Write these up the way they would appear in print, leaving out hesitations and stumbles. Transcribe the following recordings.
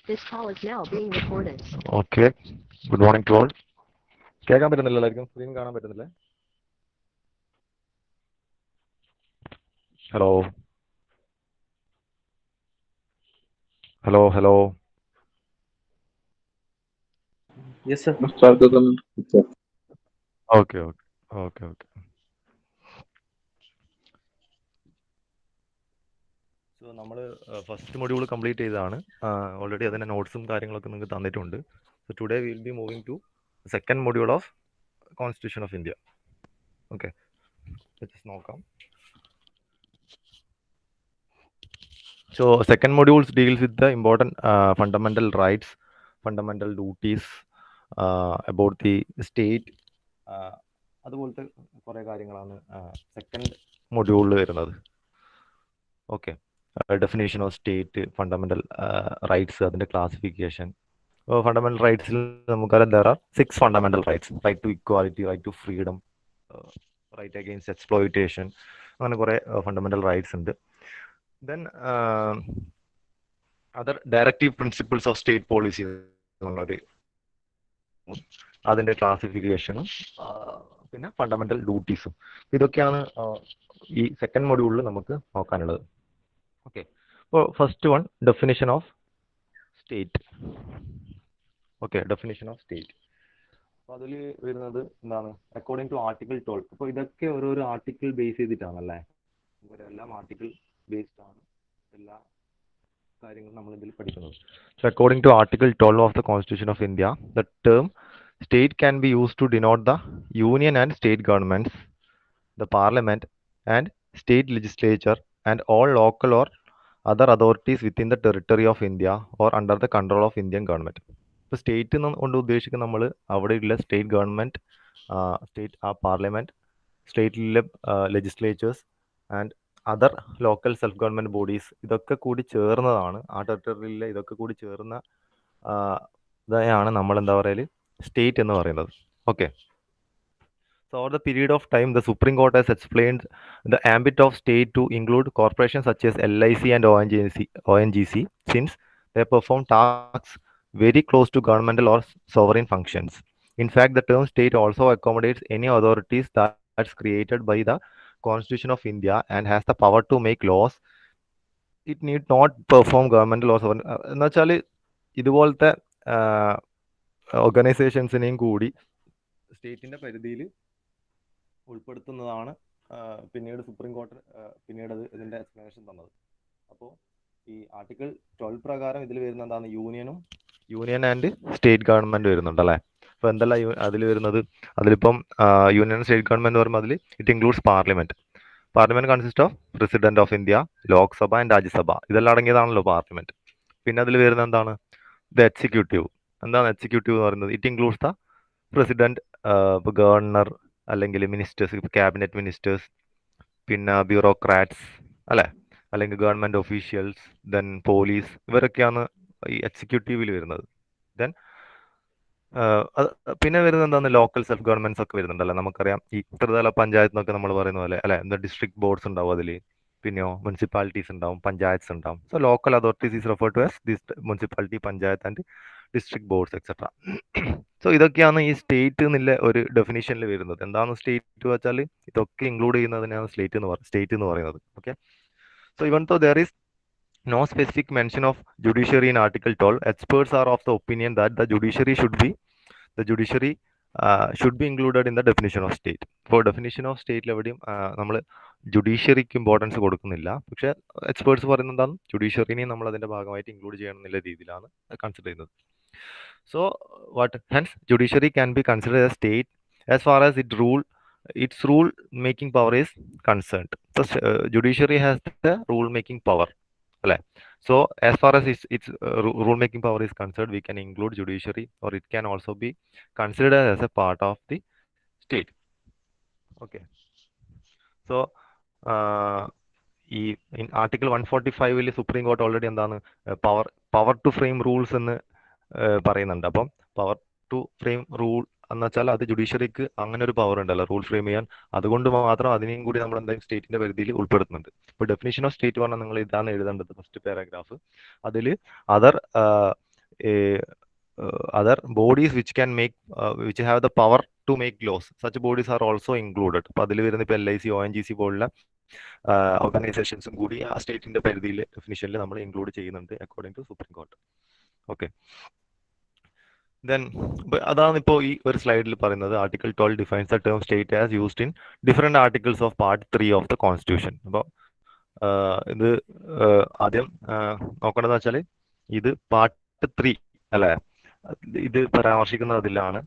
This call is now being recorded. Okay, good morning to all. കേൾക്കാൻ പറ്റുന്നില്ല? എല്ലാവർക്കും screen കാണാൻ പറ്റുന്നില്ലേ? Hello hello hello. Yes, sir. Start the comment. Okay okay okay okay. So നമ്മൾ first module complete ചെയ്തതാണ്. Already അതിൻ്റെ നോട്ട്സും കാര്യങ്ങളൊക്കെ നിങ്ങൾക്ക് തന്നിട്ടുണ്ട്. So today will be moving to second module of constitution of India. Okay, നോക്കാം. So second module deals with the important fundamental rights, fundamental duties about the state. അതുപോലത്തെ കുറേ കാര്യങ്ങളാണ് സെക്കൻഡ് മൊഡ്യൂളിൽ വരുന്നത്. Okay, definition of state, fundamental rights, അതിൻ്റെ classification. Fundamental റൈറ്റ്സിൽ നമുക്കറിയാം there are 6 fundamental rights. Right to equality, right to freedom, right against exploitation, അങ്ങനെ കുറേ ഫണ്ടമെന്റൽ റൈറ്റ്സ് ഉണ്ട്. Then other directive principles of state policy, അതിൻ്റെ ക്ലാസിഫിക്കേഷനും പിന്നെ ഫണ്ടമെന്റൽ ഡ്യൂട്ടീസും, ഇതൊക്കെയാണ് ഈ സെക്കൻഡ് മൊഡ്യൂളിൽ നമുക്ക് നോക്കാനുള്ളത്. ഓക്കെ, അപ്പോൾ first one, definition of state. Okay, definition of state. അപ്പോൾ അതിൽ വരുന്നത് എന്താണ്? According to article 12. അപ്പോൾ ഇതൊക്കെ ഓരോരോ ആർട്ടിക്കിൾ ബേസ് ചെയ്തിട്ടാണല്ലേ, ഇവരെല്ലാം ആർട്ടിക്കിൾ ബേസ്ഡ് ആണ് എല്ലാ കാര്യങ്ങളും നമ്മൾ ഇതിൽ പഠിക്കുന്നത്. So according to article 12 of the constitution of India, the term state can be used to denote the union and state governments, the parliament and state legislature and all local or other authorities within the territory of India or under the control of Indian government. ഇപ്പോൾ state കൊണ്ട് ഉദ്ദേശിക്കുന്നത് നമ്മൾ അവിടെയുള്ള state government, state parliament, സ്റ്റേറ്റിലെ legislatures and other local self government bodies, ഇതൊക്കെ കൂടി ചേർന്നതാണ്, ആ ടെറിട്ടറിയിലെ ഇതൊക്കെ കൂടി ചേർന്ന ഇതാണ് നമ്മൾ എന്താ പറയല്, സ്റ്റേറ്റ് എന്ന് പറയുന്നത്. Okay, so over the period of time the Supreme Court has explained the ambit of state to include corporation such as LIC and ONGC since they perform tasks very close to governmental or sovereign functions. In fact, the term state also accommodates any authorities that's created by the Constitution of India and has the power to make laws. It need not perform governmental or sovereign. എന്ന് വെച്ചാൽ ഇതുപോലത്തെ ഓർഗനൈസേഷൻസിനെയും കൂടി സ്റ്റേറ്റിന്റെ പരിധിയിൽ ഉൾപ്പെടുത്തുന്നതാണ് പിന്നീട് supreme court പിന്നീട് ഇതിന്റെ explanation തന്നത്. അപ്പോൾ ഈ ആർട്ടിക്കിൾ 12 പ്രകാരം ഇതിൽ വരുന്ന എന്താണ്, യൂണിയൻ ആൻഡ് സ്റ്റേറ്റ് ഗവൺമെന്റ് വരുന്നുണ്ട് അല്ലേ. അപ്പോൾ എന്തെല്ലാം അതിൽ വരുന്നത്? അതിലിപ്പം യൂണിയൻ സ്റ്റേറ്റ് ഗവൺമെന്റ് പറയുമ്പോൾ അതിൽ it includes parliament. Parliament consist of president of India, Lok Sabha and Rajya Sabha, ഇതെല്ലാം അടങ്ങിയതാണല്ലോ പാർലമെന്റ്. പിന്നെ അതിൽ വരുന്ന എന്താണ്, ദ എക്സിക്യൂട്ടീവ്. എന്താണ് എക്സിക്യൂട്ടീവ് എന്ന് പറയുന്നത്? It includes the president, governor, അല്ലെങ്കിൽ മിനിസ്റ്റേഴ്സ്, ക്യാബിനറ്റ് മിനിസ്റ്റേഴ്സ്, പിന്നെ ബ്യൂറോക്രാറ്റ്സ് അല്ലേ, അല്ലെങ്കിൽ ഗവൺമെന്റ് ഒഫീഷ്യൽസ്, ദെൻ പോലീസ്, ഇവരൊക്കെയാണ് ഈ എക്സിക്യൂട്ടീവിൽ വരുന്നത്. ദെൻ പിന്നെ വരുന്നത് എന്താണ്, ലോക്കൽ സെൽഫ് ഗവൺമെന്റ്സ് ഒക്കെ വരുന്നുണ്ടല്ലോ. നമുക്കറിയാം ഈ ത്രിതല പഞ്ചായത്ത് എന്നൊക്കെ നമ്മൾ പറയുന്ന പോലെ അല്ലെ, എന്താ ഡിസ്ട്രിക്ട് ബോർഡ്സ് ഉണ്ടാവും അതിൽ, പിന്നെയോ മുനിസിപ്പാലിറ്റീസ് ഉണ്ടാവും, പഞ്ചായത്ത്സ് ഉണ്ടാവും. So local authorities is refer to as this municipality, panchayat and district boards etcetera. So ഇതൊക്കെയാണ് ഈ സ്റ്റേറ്റ് എന്നുള്ള ഒരു ഡെഫിനിഷനിൽ വരുന്നത്. എന്താണ് സ്റ്റേറ്റ് വെച്ചാൽ ഇതൊക്കെ ഇൻക്ലൂഡ് ചെയ്യുന്നതിനാണ് സ്റ്റേറ്റ് എന്ന് പറയുന്നത്. Okay, so even though there is no specific mention of judiciary in Article 12, experts are of the opinion that the judiciary should be included in the definition of state. For definition of state എവിടെയും നമ്മൾ ജുഡീഷ്യറിക്ക് importance കൊടുക്കുന്നില്ല. പക്ഷേ experts പറയുന്നത് എന്താണ്, ജുഡീഷ്യറിനെ നമ്മൾ അതിന്റെ ഭാഗമായിട്ട് include ചെയ്യണം എന്നുള്ള രീതിയിലാണ് കൺസിഡർ ചെയ്യുന്നത്. So hence judiciary can be considered as state as far as its rule making power is concerned. So judiciary has the rule making power. So as far as its rule making power is concerned, we can include judiciary, or it can also be considered as a part of the state. Okay, so in Article 145 supreme court already എന്താണ് power to frame rules എന്ന് പറയുന്നുണ്ട്. അപ്പം power to frame rule എന്ന് വെച്ചാൽ അത് ജുഡീഷ്യറിക്ക് അങ്ങനെ ഒരു power ഉണ്ടല്ലോ, റൂൾ ഫ്രെയിം ചെയ്യാൻ. അതുകൊണ്ട് മാത്രം അതിനെയും കൂടി നമ്മൾ എന്തായാലും സ്റ്റേറ്റിന്റെ പരിധിയിൽ ഉൾപ്പെടുത്തുന്നുണ്ട്. ഇപ്പോൾ ഡെഫിനിഷൻ ഓഫ് സ്റ്റേറ്റ് പറഞ്ഞാൽ നിങ്ങൾ ഇതാണ് എഴുതേണ്ടത്, ഫസ്റ്റ് പാരാഗ്രാഫ്. അതിൽ other other bodies which can make which have the power to make laws. Such bodies are also included. അപ്പോൾ അതിൽ വരുന്ന ഇപ്പോൾ LIC, ONGC പോലുള്ള ഓർഗനൈസേഷൻസും കൂടി ആ സ്റ്റേറ്റിന്റെ പരിധിയിൽ ഡെഫിനിഷനിൽ നമ്മൾ ഇൻക്ലൂഡ് ചെയ്യുന്നുണ്ട് according to Supreme Court. Okay, then അതാണ് ഇപ്പോൾ ഈ ഒരു സ്ലൈഡിൽ പറയുന്നത്. Article 12 defines the term state as used in different articles of part 3 of the constitution. അപ്പോൾ ഇത് ആദ്യം നോക്കേണ്ടതെന്ന് വെച്ചാൽ ഇത് പാർട്ട് 3 അല്ലേ, ഇത് പരാമർശിക്കുന്നത് അതിലാണ്.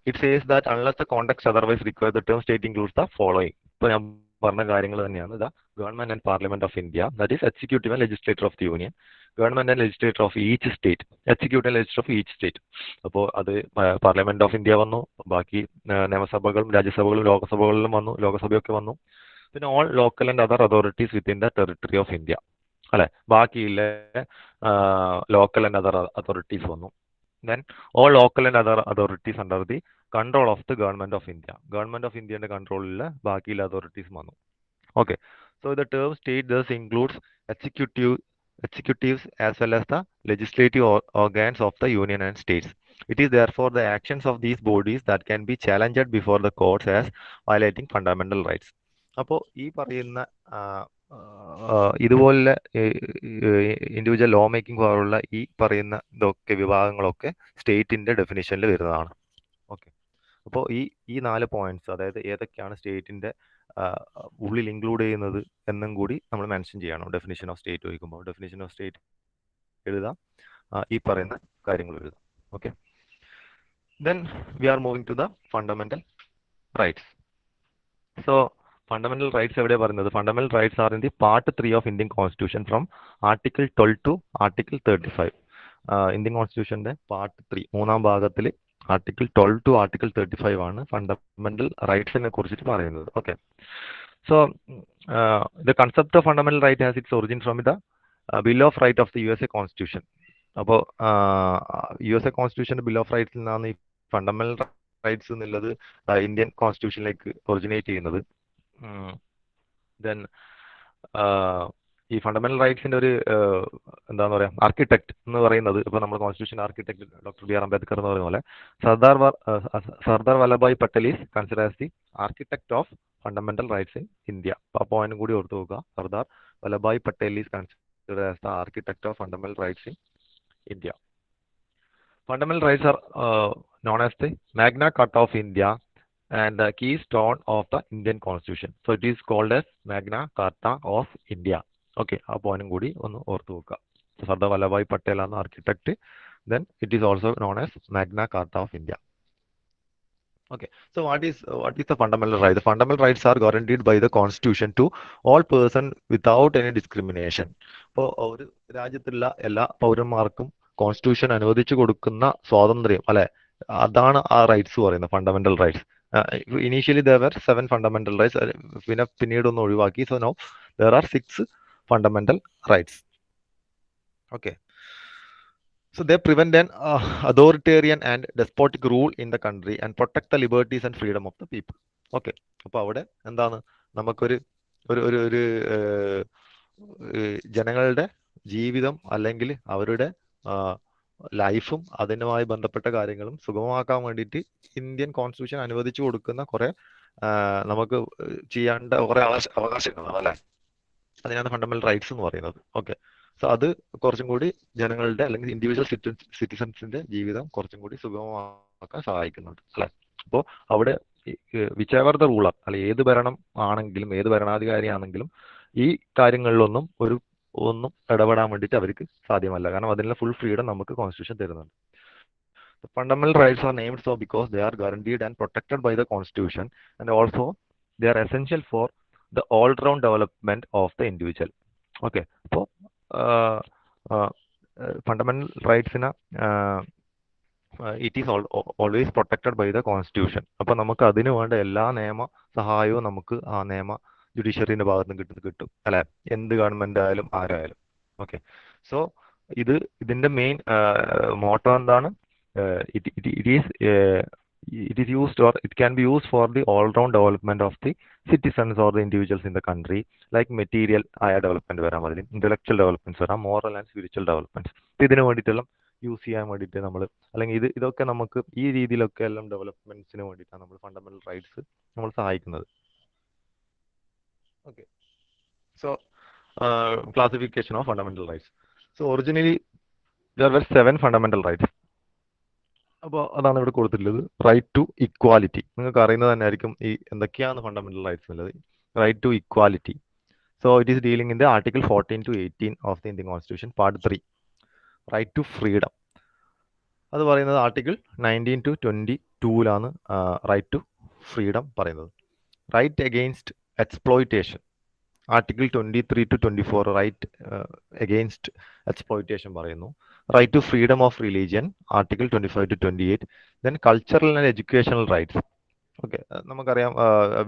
It says that unless the context otherwise require the term state includes the following. ഇപ്പോൾ ഞാൻ പറഞ്ഞ കാര്യങ്ങൾ തന്നെയാണ്. The government and parliament of India, that is executive and legislature of the union, government and legislature of each state, executive and legislature of each state. അപ്പോൾ അത് parliament of India വന്നു, ബാക്കി നിയമസഭകളും രാജ്യസഭകളും ലോകസഭകളിലും വന്നു, ലോകസഭയൊക്കെ വന്നു. പിന്നെ all local and other authorities within the territory of India അല്ലെ, ബാക്കിയില്ല ലോക്കൽ ആൻഡ് അതർ അതോറിറ്റീസ് വന്നു. Then all local and other authorities under the control of the government of India, government of ഇന്ത്യയുടെ കൺട്രോളിൽ ബാക്കിയുള്ള അതോറിറ്റീസ് വന്നു. Okay, so the term state thus includes executives as well as the legislative organs of the union and states. It is therefore the actions of these bodies that can be challenged before the courts as violating fundamental rights. അപ്പോൾ ഈ പറയുന്ന ഇതുപോലെ individual law making പവറുള്ള ഈ പറയുന്ന ഇതൊക്കെ വിഭാഗങ്ങളൊക്കെ സ്റ്റേറ്റിന്റെ ഡെഫിനിഷനിൽ വരുന്നതാണ്. ഓക്കെ, അപ്പോൾ ഈ 4 പോയിന്റ്സ്, അതായത് ഏതൊക്കെയാണ് സ്റ്റേറ്റിന്റെ ഉള്ളിൽ ഇൻക്ലൂഡ് ചെയ്യുന്നത് എന്നും കൂടി നമ്മൾ മെൻഷൻ ചെയ്യണം. ഡെഫിനിഷൻ ഓഫ് സ്റ്റേറ്റ് ചോദിക്കുമ്പോൾ ഡെഫിനിഷൻ ഓഫ് സ്റ്റേറ്റ് എഴുതാം, ഈ പറയുന്ന കാര്യങ്ങൾ എഴുതാം. Okay, then we are moving to the fundamental rights. So fundamental rights എവിടെയാണ് പറയുന്നത്? Fundamental rights are in the part 3 of Indian constitution from article 12 to article 35. Indian കോൺസ്റ്റിറ്റ്യൂഷന്റെ part 3 മൂന്നാം ഭാഗത്തിൽ ആർട്ടിക്കിൾ 12 ടു ആർട്ടിക്കിൾ 35 ആണ് ഫണ്ടമെന്റൽ റൈറ്റ്സിനെ കുറിച്ചിട്ട് പറയുന്നത്. Okay, so the concept of fundamental right has its origin from the bill of right of the USA constitution. അപ്പോൾ USA കോൺസ്റ്റിറ്റ്യൂഷന്റെ bill of റൈറ്റ്സിൽ നിന്നാണ് ഈ ഫണ്ടമെന്റൽ റൈറ്റ്സ് എന്നുള്ളത് ഇന്ത്യൻ കോൺസ്റ്റിറ്റ്യൂഷനിലേക്ക് ഒറിജിനേറ്റ് ചെയ്യുന്നത്. ദെൻ ഈ ഫണ്ടമെന്റൽ റൈറ്റ്സിന്റെ ഒരു എന്താന്ന് പറയാ ആർക്കിടെക്ട് എന്ന് പറയുന്നത്, ഇപ്പൊ നമ്മൾ constitution architect doctor BR Ambedkar എന്ന് പറയുന്ന പോലെ Sardar Vallabhbhai Patel is consider as the architect of fundamental rights in India. ആ പോയിന്റ് കൂടി ഓർത്തു നോക്കുക. Sardar Vallabhbhai Patel is consider as the architect of fundamental rights in India. Fundamental rights are known as the Magna Carta of India and the keystone of the Indian Constitution. So it is called as Magna Carta of India. Okay, ആ പോയിന്റും കൂടി ഒന്ന് ഓർത്തു വെക്കുക. സർദാർ വല്ലഭായ് പട്ടേൽ ആണ് architect. Then it is also known as Magna Carta of India. Okay, so what is the fundamental right? The fundamental rights are guaranteed by the Constitution to all persons without any discrimination. അപ്പോൾ ഒരു രാജ്യത്തുള്ള എല്ലാ പൗരന്മാർക്കും constitution അനുവദിച്ചു കൊടുക്കുന്ന സ്വാതന്ത്ര്യം അല്ലെ, അതാണ് ആ റൈറ്റ്സ് പറയുന്നത് fundamental rights. Initially there were 7 fundamental rights, പിന്നീട് ഒന്ന് ഒഴിവാക്കി. So now there are 6 fundamental rights. Okay, so they prevent an authoritarian and despotic rule in the country and protect the liberties and freedom of the people. Okay, അപ്പോൾ അവിടെ എന്താണ് നമുക്കൊരു ഒരു ജനങ്ങളുടെ ജീവിതം അല്ലെങ്കിൽ അവരുടെ ലൈഫും അതിനുമായി ബന്ധപ്പെട്ട കാര്യങ്ങളും സുഗമമാക്കാൻ വേണ്ടിയിട്ട് ഇന്ത്യൻ കോൺസ്റ്റിറ്റ്യൂഷൻ അനുവദിച്ചു കൊടുക്കുന്ന കുറെ നമുക്ക് ചെയ്യേണ്ട കുറെ അവകാശങ്ങളാണ് അല്ലെ, അതിനാണ് ഫണ്ടമെന്റൽ റൈറ്റ്സ് എന്ന് പറയുന്നത്. ഓക്കെ, സോ അത് കുറച്ചും കൂടി ജനങ്ങളുടെ അല്ലെങ്കിൽ ഇൻഡിവിജ്വൽ സിറ്റിസൺസിന്റെ ജീവിതം കുറച്ചും കൂടി സുഗമമാക്കാൻ സഹായിക്കുന്നുണ്ട് അല്ലെ. അപ്പോൾ അവിടെ വിച്ച് എവർ ദ റൂളർ അല്ലെ, ഏത് ഭരണം ആണെങ്കിലും ഏത് ഭരണാധികാരി ആണെങ്കിലും ഈ കാര്യങ്ങളിലൊന്നും ഒന്നും ഇടപെടാൻ വേണ്ടിയിട്ട് അവർക്ക് സാധ്യമല്ല. കാരണം അതിനുള്ള ഫുൾ ഫ്രീഡം നമുക്ക് കോൺസ്റ്റിറ്റ്യൂഷൻ തരുന്നുണ്ട്. Fundamental rights R named so because they are guaranteed and protected by the constitution and also they are essential for the all round development of the individual. Okay, അപ്പോൾ fundamental റൈറ്റ്സിന് it is always protected by the constitution. അപ്പൊ നമുക്ക് അതിന് വേണ്ട എല്ലാ നിയമ സഹായവും നമുക്ക് ആ നിയമ ജുഡീഷ്യറിന്റെ ഭാഗത്ത് നിന്ന് കിട്ടും അല്ലെ, എന്ത് ഗവൺമെന്റ് ആയാലും ആരായാലും. ഓക്കെ, സോ ഇതിന്റെ മെയിൻ മോട്ടോ എന്താണ്? it is used or it can be used for the all round development of the citizens or the individuals in the country, like material ആയ ഡെവലപ്മെന്റ് വരാം, അതിൽ ഇന്റലക്ച്വൽ ഡെവലപ്മെന്റ്സ് വരാം, moral and spiritual developments. ഇതിനു വേണ്ടിയിട്ടുള്ള use ചെയ്യാൻ വേണ്ടിയിട്ട് നമ്മൾ, അല്ലെങ്കിൽ ഇതൊക്കെ നമുക്ക് ഈ രീതിയിലൊക്കെ എല്ലാം ഡെവലപ്മെന്റ്സിന് വേണ്ടിയിട്ടാണ് നമ്മൾ ഫണ്ടമെന്റൽ റൈറ്റ്സ് നമ്മൾ സഹായിക്കുന്നത്. Okay, so classification of fundamental rights. So originally there were 7 fundamental rights. അപ്പോൾ അതാണ് ഇവിടെ കൊടുത്തിട്ടുള്ളത്. റൈറ്റ് ടു ഇക്വാലിറ്റി, നിങ്ങൾക്ക് അറിയുന്നത് തന്നെ ആയിരിക്കും ഈ എന്തൊക്കെയാണ് ഫണ്ടമെന്റൽ റൈറ്റ്സ് എന്നുള്ളത്. Right to equality, so it is dealing in the article 14 to 18 of the Indian constitution part 3. Right to freedom, അത് പറയുന്നത് article 19 to 22 right to freedom പറയുന്നത്. Right against exploitation, article 23 to 24 right against exploitation പറയുന്നു. Right to freedom of religion, article 25 to 28. Then cultural and educational rights. Okay, നമുക്കറിയാം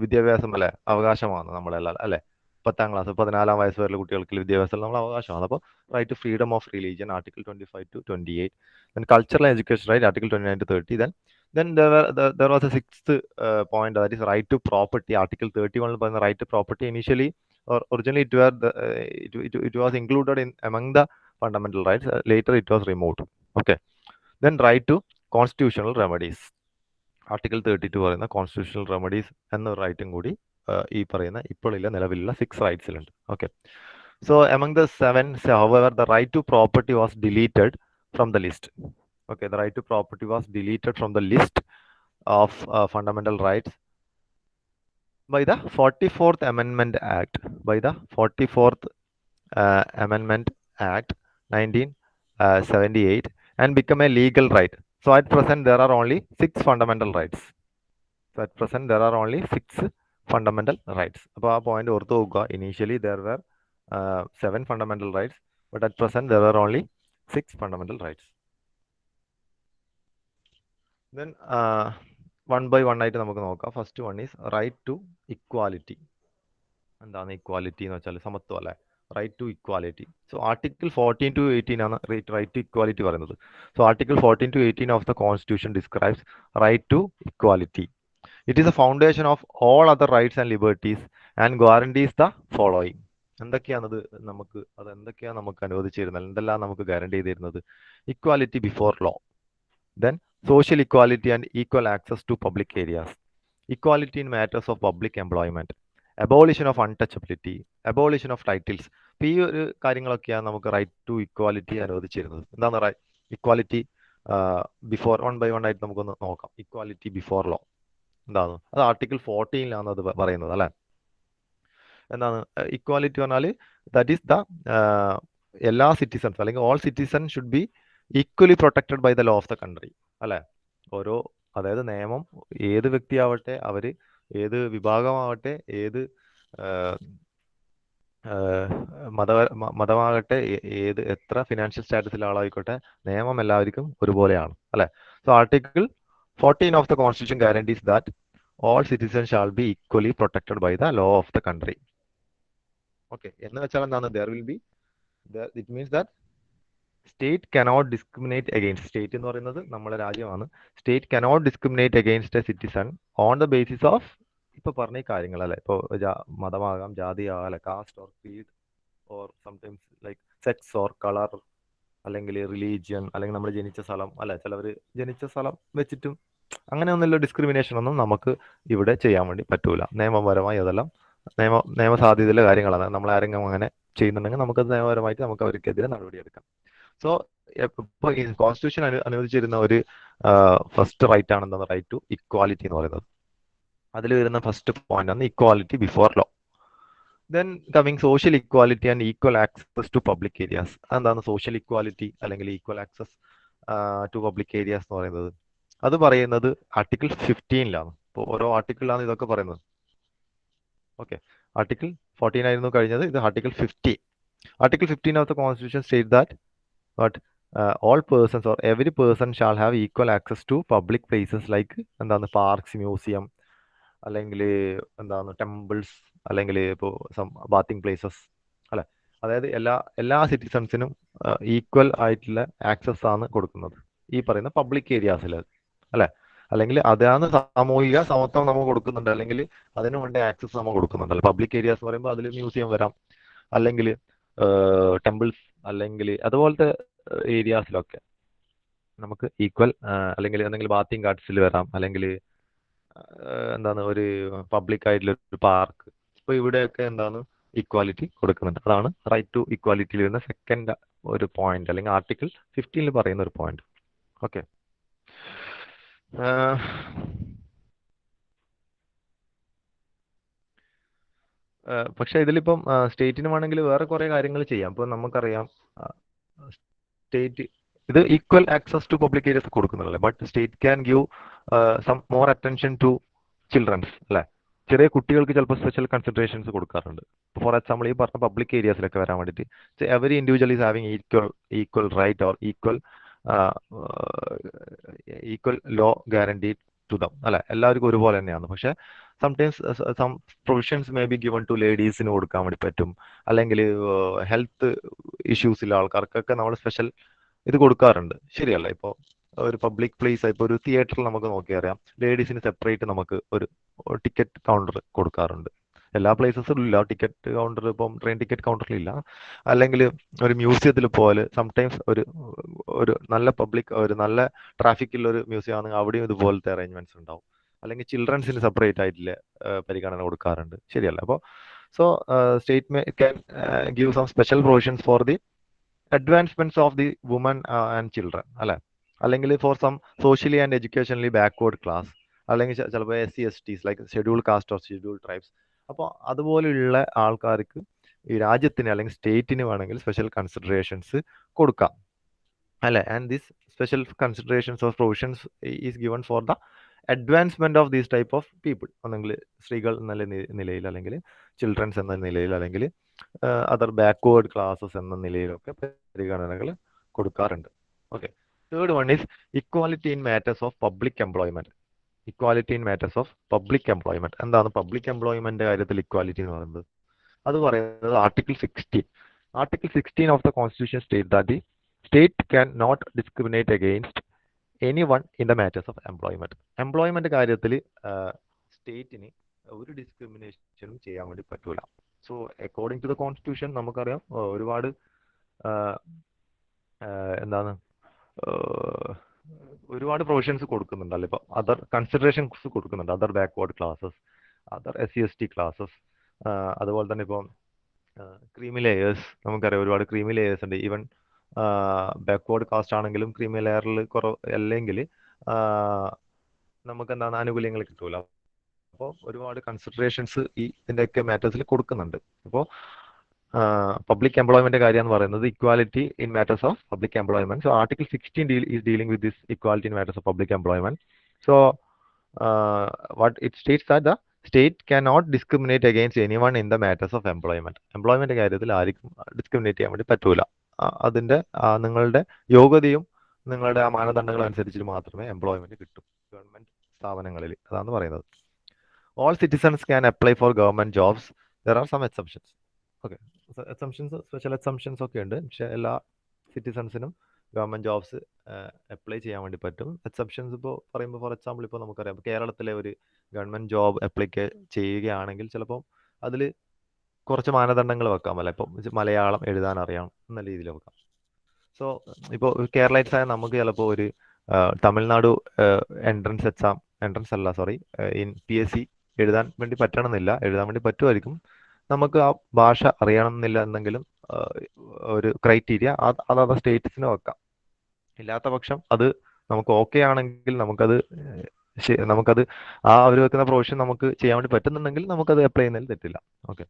വിദ്യാഭ്യാസം അല്ലെ അവകാശമാണ് നമ്മളെല്ലാം അല്ലെ. 10ാം ക്ലാസ് 14ാം വയസ്സ് വരെയുള്ള കുട്ടികൾക്ക് വിദ്യാഭ്യാസം നമ്മൾ അവകാശമാണ്. അപ്പോൾ right to freedom of religion, article 25 to 28. Then cultural and education right, article 29 to 30. Then there was a sixth point, that is right to property, article 31 പറയുന്ന right to property. Initially or originally it was included in among the fundamental rights. Later it was removed. Okay, then right to constitutional remedies, article 32 പറയുന്ന constitutional remedies എന്ന റൈറ്റും കൂടി ഈ പറയുന്ന ഇപ്പോഴുള്ള നിലവിലുള്ള 6 റൈറ്റ്സിലുണ്ട്. Okay, so among the 7, however, the right to property was deleted from the list. Okay, the right to property was deleted from the list of fundamental rights by the 44th Amendment Act, by the 44th Amendment Act 1978, and become a legal right. So at present there are only 6 fundamental rights. So at present there are only 6 fundamental rights. അപ്പോൾ ആ point ഓർത്ത് നോക്കുക. Initially there were 7 fundamental rights, but at present there are only 6 fundamental rights. Then one by one ആയിട്ട് നമുക്ക് നോക്കാം. First one is right to equality. എന്താണ് equality എന്ന് വെച്ചാൽ സമത്വം അല്ലെ, right to equality. So article 14 to 18 ആണ് റൈറ്റ് ടു ഇക്വാലിറ്റി പറയുന്നത്. So article 14 to 18 of the constitution describes right to equality. It is a foundation of all other rights and liberties and guarantees the following. എന്തൊക്കെയാണത് എന്തൊക്കെയാണ് നമുക്ക് അനുവദിച്ചിരുന്നത്, എന്തെല്ലാം നമുക്ക് guarantee ചെയ്തിരുന്നത്? Equality before law, then social equality and equal access to public areas, equality in matters of public employment, abolition of untouchability, abolition of titles. അപ്പോൾ ഈ ഒരു കാര്യങ്ങളൊക്കെയാണ് നമുക്ക് റൈറ്റ് ടു ഇക്വാലിറ്റി അനുവദിച്ചിരുന്നത്. എന്താണ് equality before? One by one ആയിട്ട് നമുക്കൊന്ന് നോക്കാം. ഇക്വാലിറ്റി ബിഫോർ ലോ എന്താണ്? അത് ആർട്ടിക്കിൾ 14 അത് പറയുന്നത് അല്ലെ. എന്താണ് ഇക്വാലിറ്റി പറഞ്ഞാൽ? ദാറ്റ് ഈസ് ദ എല്ലാ സിറ്റിസൺസ് അല്ലെങ്കിൽ all citizen should be equally protected by the law of the country അല്ലെ. ഓരോ, അതായത് നിയമം ഏത് വ്യക്തിയാവട്ടെ, അവർ ഏത് വിഭാഗമാവട്ടെ, ഏത് മതമാകട്ടെ, ഏത് എത്ര ഫിനാൻഷ്യൽ സ്റ്റാറ്റസിലെ ആളായിക്കോട്ടെ, നിയമം എല്ലാവർക്കും ഒരുപോലെയാണ് അല്ലെ. So article 14 of the constitution guarantees that all citizen shall be equally protected by the law of the country. Okay, എന്ന് വെച്ചാൽ എന്താണ്? There will be, it means that state cannot discriminate against, state എന്ന് പറയുന്നത് നമ്മളെ രാജ്യമാണ്, state cannot discriminate against a citizen on the basis of ഇപ്പൊ പറഞ്ഞ കാര്യങ്ങൾ അല്ലെ. ഇപ്പോൾ മതമാകാം, ജാതി ആകാം അല്ലെ, caste or creed or sometimes like sex or colour, അല്ലെങ്കിൽ റിലീജിയൻ, അല്ലെങ്കിൽ നമ്മൾ ജനിച്ച സ്ഥലം അല്ലെ. ചിലവർ ജനിച്ച സ്ഥലം വെച്ചിട്ടും അങ്ങനെയൊന്നുമില്ല ഡിസ്ക്രിമിനേഷൻ ഒന്നും നമുക്ക് ഇവിടെ ചെയ്യാൻ വേണ്ടി പറ്റൂല. നിയമപരമായി അതെല്ലാം നിയമസാധ്യതയിലെ കാര്യങ്ങളാണ്. നമ്മൾ ആരെങ്കിലും അങ്ങനെ ചെയ്യുന്നുണ്ടെങ്കിൽ നമുക്കത് നിയമപരമായിട്ട് നമുക്ക് അവർക്കെതിരെ നടപടിയെടുക്കാം. സോ ഇപ്പൊ ഈ കോൺസ്റ്റിറ്റ്യൂഷൻ അനുവദിച്ചിരുന്ന ഒരു ഫസ്റ്റ് റൈറ്റ് ആണ് എന്താണ്? റൈറ്റ് ടു ഇക്വാലിറ്റി എന്ന് പറയുന്നത്. അതിൽ വരുന്ന ഫസ്റ്റ് പോയിന്റ് ആണ് equality before law. Then coming social equality and equal access to public areas. അതെന്താണ് സോഷ്യൽ ഇക്വാലിറ്റി അല്ലെങ്കിൽ equal access to public areas എന്ന് പറയുന്നത്? അത് പറയുന്നത് ആർട്ടിക്കിൾ 15 ഇപ്പോൾ ഓരോ ആർട്ടിക്കിളിലാണ് ഇതൊക്കെ പറയുന്നത്. ഓക്കെ, ആർട്ടിക്കിൾ 14 ആയിരുന്നു കഴിഞ്ഞത്, ഇത് article 15. Article 15 of the constitution state that but all persons or every person shall have equal access to public places like എന്താണ് പാർക്സ്, മ്യൂസിയം, അല്ലെങ്കിൽ എന്താണ് ടെമ്പിൾസ്, അല്ലെങ്കിൽ ഇപ്പോൾ ബാത്തിങ് പ്ലേസസ് അല്ലെ. അതായത് എല്ലാ സിറ്റിസൺസിനും ഈക്വൽ ആയിട്ടുള്ള ആക്സസ് ആണ് കൊടുക്കുന്നത് ഈ പറയുന്ന പബ്ലിക് ഏരിയാസിൽ അല്ലെ. അല്ലെങ്കിൽ അതാണ് സാമൂഹിക സമത്വം നമ്മൾ കൊടുക്കുന്നുണ്ട്, അല്ലെങ്കിൽ അതിനു വേണ്ട ആക്സസ് നമ്മൾ കൊടുക്കുന്നുണ്ട് അല്ലെ. പബ്ലിക് ഏരിയാസ് എന്ന് പറയുമ്പോൾ അതിൽ മ്യൂസിയം വരാം, അല്ലെങ്കിൽ ടെമ്പിൾസ്, അല്ലെങ്കിൽ അതുപോലത്തെ ഏരിയാസിലൊക്കെ നമുക്ക് ഈക്വൽ അല്ലെങ്കിൽ എന്തെങ്കിലും ബാത്തിങ് ഗാർഡ്സിൽ വരാം, അല്ലെങ്കിൽ എന്താണ് ഒരു പബ്ലിക് ആയിട്ടുള്ള ഒരു പാർക്ക്. അപ്പോൾ ഇവിടെയൊക്കെ എന്താണ് ഈക്വാലിറ്റി കൊടുക്കുന്നുണ്ട്. അതാണ് റൈറ്റ് ടു ഈക്വാലിറ്റിയിൽ വരുന്ന സെക്കൻഡ് ഒരു പോയിന്റ്, അല്ലെങ്കിൽ ആർട്ടിക്കിൾ 15 പറയുന്ന ഒരു പോയിന്റ്. ഓക്കെ. പക്ഷെ ഇതിലിപ്പം സ്റ്റേറ്റിന് വേണമെങ്കിൽ വേറെ കുറെ കാര്യങ്ങൾ ചെയ്യാം. ഇപ്പോൾ നമുക്കറിയാം സ്റ്റേറ്റ് ഇത് equal access to public areas കൊടുക്കുന്നുള്ളൂ. But state can give some more attention to childrens അല്ലേ. ചെറിയ കുട്ടികൾക്ക് ചിലപ്പോൾ സ്പെഷ്യൽ കൺസിഡറേഷൻസ് കൊടുക്കാറുണ്ട്. ഫോർ എക്സാമ്പിൾ ഈ പറഞ്ഞ പബ്ലിക് ഏരിയസിലൊക്കെ വരാൻ വേണ്ടിയിട്ട് every individual is having equal right or equal law guarantee to them അല്ലെ. എല്ലാവർക്കും ഒരുപോലെ തന്നെയാണ്. പക്ഷെ sometimes some provisions may be given to ലേഡീസിന് കൊടുക്കാൻ വേണ്ടി പറ്റും, അല്ലെങ്കിൽ ഹെൽത്ത് ഇഷ്യൂസ് ഉള്ള ആൾക്കാർക്കൊക്കെ നമ്മൾ സ്പെഷ്യൽ ഇത് കൊടുക്കാറുണ്ട്. ശരിയല്ല. ഇപ്പോൾ ഒരു പബ്ലിക് പ്ലേസ്, ഇപ്പോൾ ഒരു തിയേറ്ററിൽ നമുക്ക് നോക്കിയറിയാം, ലേഡീസിന് സെപ്പറേറ്റ് നമുക്ക് ഒരു ടിക്കറ്റ് കൗണ്ടർ കൊടുക്കാറുണ്ട്. എല്ലാ പ്ലേസസിലും ഇല്ല ടിക്കറ്റ് കൗണ്ടർ. ഇപ്പം ട്രെയിൻ ടിക്കറ്റ് കൗണ്ടറിലില്ല. അല്ലെങ്കിൽ ഒരു മ്യൂസിയത്തിൽ പോലെ സംടൈംസ് ഒരു നല്ല പബ്ലിക്, ഒരു നല്ല ട്രാഫിക്കുള്ള ഒരു മ്യൂസിയം ആണെങ്കിൽ അവിടെയും ഇതുപോലത്തെ അറേഞ്ച്മെന്റ്സ് ഉണ്ടാവും. അല്ലെങ്കിൽ ചിൽഡ്രൻസിന് സെപ്പറേറ്റ് ആയിട്ടുള്ള പരിഗണന കൊടുക്കാറുണ്ട്. ശരിയല്ല. അപ്പോൾ so state can give some special provisions for the advancements of the women and children അല്ലെ. അല്ലെങ്കിൽ for some socially and educationally backward class, അല്ലെങ്കിൽ ചിലപ്പോൾ SC/STs like schedule caste or schedule tribes. അപ്പോൾ അതുപോലെയുള്ള ആൾക്കാർക്ക് ഈ രാജ്യത്തിന് അല്ലെങ്കിൽ സ്റ്റേറ്റിന് വേണമെങ്കിൽ സ്പെഷ്യൽ കൺസിഡറേഷൻസ് കൊടുക്കാം അല്ലെ. And this special considerations or provisions is given for the advancement of these type of people. ഒന്നെങ്കിൽ സ്ത്രീകൾ എന്നുള്ള നിലയിൽ, അല്ലെങ്കിൽ ചിൽഡ്രൻസ് എന്ന നിലയിൽ, അല്ലെങ്കിൽ അതർ ബാക്ക്വേർഡ് ക്ലാസസ് എന്ന നിലയിലൊക്കെ പരിഗണനകൾ കൊടുക്കാറുണ്ട്. Okay. Third one is equality in matters of public employment. Equality in matters of public employment. എന്താണ് പബ്ലിക് എംപ്ലോയ്മെന്റ് കാര്യത്തിൽ ഇക്വാലിറ്റി എന്ന് പറയുന്നത്? അത് പറയുന്നത് article 16. Article 16 of the constitution state that the state can not discriminate against anyone in the matters of employment. Employment കാര്യത്തിൽ സ്റ്റേറ്റിന് ഒരു ഡിസ്ക്രിമിനേഷനും ചെയ്യാൻ വേണ്ടി പറ്റൂല. So according to the constitution നമുക്കറിയാം ഒരുപാട് എന്താണ് ഒരുപാട് പ്രൊവിഷൻസ് കൊടുക്കുന്നുണ്ടല്ലോ. ഇപ്പോൾ അതർ കൺസിഡറേഷൻസ് കൊടുക്കുന്നുണ്ട്. Other backward classes, other SC/ST classes, അതുപോലെ തന്നെ ഇപ്പോൾ ക്രീമി ലെയേഴ്സ്. നമുക്കറിയാം ഒരുപാട് ക്രീമി ലെയേഴ്സ് ഉണ്ട്. ഈവൻ ബാക്ക്വേർഡ് കാസ്റ്റ് ആണെങ്കിലും ക്രീമി ലെയറിൽ കുറവ് അല്ലെങ്കിൽ നമുക്ക് എന്താണ് ആനുകൂല്യങ്ങൾ കിട്ടൂല. അപ്പോൾ ഒരുപാട് കൺസിഡറേഷൻസ് ഈ ഇതിൻ്റെയൊക്കെ മാറ്റേഴ്സിൽ കൊടുക്കുന്നുണ്ട്. അപ്പോൾ പബ്ലിക് എംപ്ലോയ്മെന്റ് കാര്യം എന്ന് പറയുന്നത് equality in matters of public employment. So article 16 is dealing with this equality in matters of public employment. So what it states that the state cannot discriminate against anyone in the matters of employment. Employment കാര്യത്തിൽ ആർക്കും discriminate ചെയ്യാൻ വേണ്ടി പറ്റൂല. അതിന്റെ നിങ്ങളുടെ യോഗ്യതയും നിങ്ങളുടെ ആ മാനദണ്ഡങ്ങൾ അനുസരിച്ച് മാത്രമേ എംപ്ലോയ്മെന്റ് കിട്ടൂ ഗവൺമെന്റ് സ്ഥാപനങ്ങളിൽ. അതാണ് പറയുന്നത്. All citizens can apply for government jobs. There are some exceptions. Okay. Exemptions, special exemptions ഒക്കെ ഉണ്ട്. പക്ഷെ എല്ലാ സിറ്റിസൺസിനും ഗവൺമെന്റ് ജോബ്സ് അപ്ലൈ ചെയ്യാൻ വേണ്ടി പറ്റും. എക്സെപ്ഷൻസ് ഇപ്പോൾ പറയുമ്പോൾ ഫോർ എക്സാമ്പിൾ ഇപ്പോൾ നമുക്കറിയാം കേരളത്തിലെ ഒരു ഗവൺമെന്റ് ജോബ് അപ്ലൈ ചെയ്യുകയാണെങ്കിൽ ചിലപ്പോൾ അതിൽ കുറച്ച് മാനദണ്ഡങ്ങൾ വെക്കാം അല്ലെ. ഇപ്പം മലയാളം എഴുതാൻ അറിയാം എന്ന രീതിയിൽ വെക്കാം. സോ ഇപ്പോൾ കേരളൈറ്റ്സ് ആയ നമുക്ക് ചിലപ്പോൾ ഒരു തമിഴ്നാട് എൻട്രൻസ് അല്ല സോറി ഇൻ PSC എഴുതാൻ വേണ്ടി പറ്റണമെന്നില്ല. എഴുതാൻ വേണ്ടി പറ്റുമായിരിക്കും. നമുക്ക് ആ ഭാഷ അറിയണമെന്നില്ല എന്നെങ്കിലും ഒരു ക്രൈറ്റീരിയ അതാത് സ്റ്റേറ്റ്സിന് വെക്കാം. ഇല്ലാത്ത പക്ഷം അത് നമുക്ക് ഓക്കെ ആണെങ്കിൽ നമുക്കത് ആ അവർ വെക്കുന്ന പ്രൊവിഷൻ നമുക്ക് ചെയ്യാൻ വേണ്ടി പറ്റുന്നുണ്ടെങ്കിൽ നമുക്കത് അപ്ലൈ ചെയ്യുന്നതിൽ തെറ്റില്ല. Okay.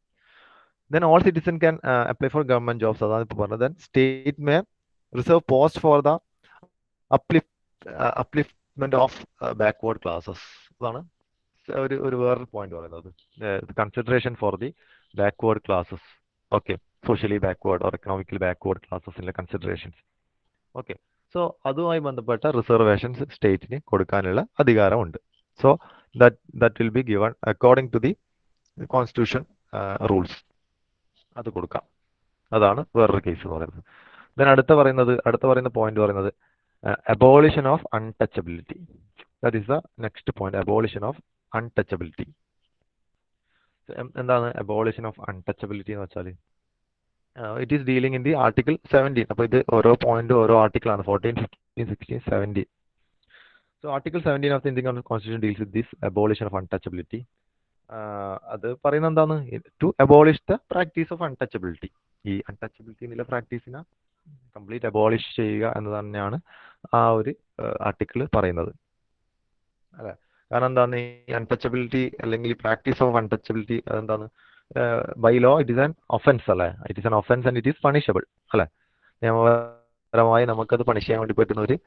Then all citizen can apply for government jobs. അതാണ് ഇപ്പോൾ പറഞ്ഞത്. Then state may reserve post for the upliftment of backward classes. അതാണ് ഒരു വേറൊരു പോയിന്റ് പറയുന്നത്. Consideration for the backward classes. Okay. Socially backward or economically backward ക്ലാസസിലെ considerations. Okay. So അതുമായി ബന്ധപ്പെട്ട റിസർവേഷൻസ് സ്റ്റേറ്റിന് കൊടുക്കാനുള്ള അധികാരമുണ്ട്. So that will be given according to the constitution rules. അത് കൊടുക്കാം. അതാണ് വേറൊരു കേസ് പറയുന്നത്. ദെൻ അടുത്ത പറയുന്ന പോയിന്റ് പറയുന്നത് abolition of untouchability. That is the next point. Abolition of untouchability. എന്താണ് അബോളിഷൻ ഓഫ് അൺടച്ചബിലിറ്റി എന്ന് വെച്ചാൽ? It is dealing in the article 17. അപ്പോൾ ഇത് ഓരോ പോയിന്റ് ഓരോ ആർട്ടിക്കിളാണ്, 14, 15, 16, 17. So Article 17 of the Indian Constitution deals with this abolition of untouchability. അത് പറയുന്നത് എന്താണ്? To abolish the practice of untouchability. ഈ അൺടച്ചബിലിറ്റി എന്നുള്ള പ്രാക്ടീസിനെ കംപ്ലീറ്റ് അബോളിഷ് ചെയ്യുക എന്ന് തന്നെയാണ് ആ ഒരു ആർട്ടിക്കിൾ പറയുന്നത്, അല്ലെ? കാരണം എന്താണ് ഈ അൺടച്ചബിലിറ്റി അല്ലെങ്കിൽ പ്രാക്ടീസ് ഓഫ് അൺടച്ചബിലിറ്റി അതെന്താണ്? By law it is an offence, അല്ലെ? It is an offence and it is punishable, അല്ലെ? നിയമപരമായി നമുക്കത് പണിഷ് ചെയ്യാൻ വേണ്ടി പറ്റുന്ന ഒരു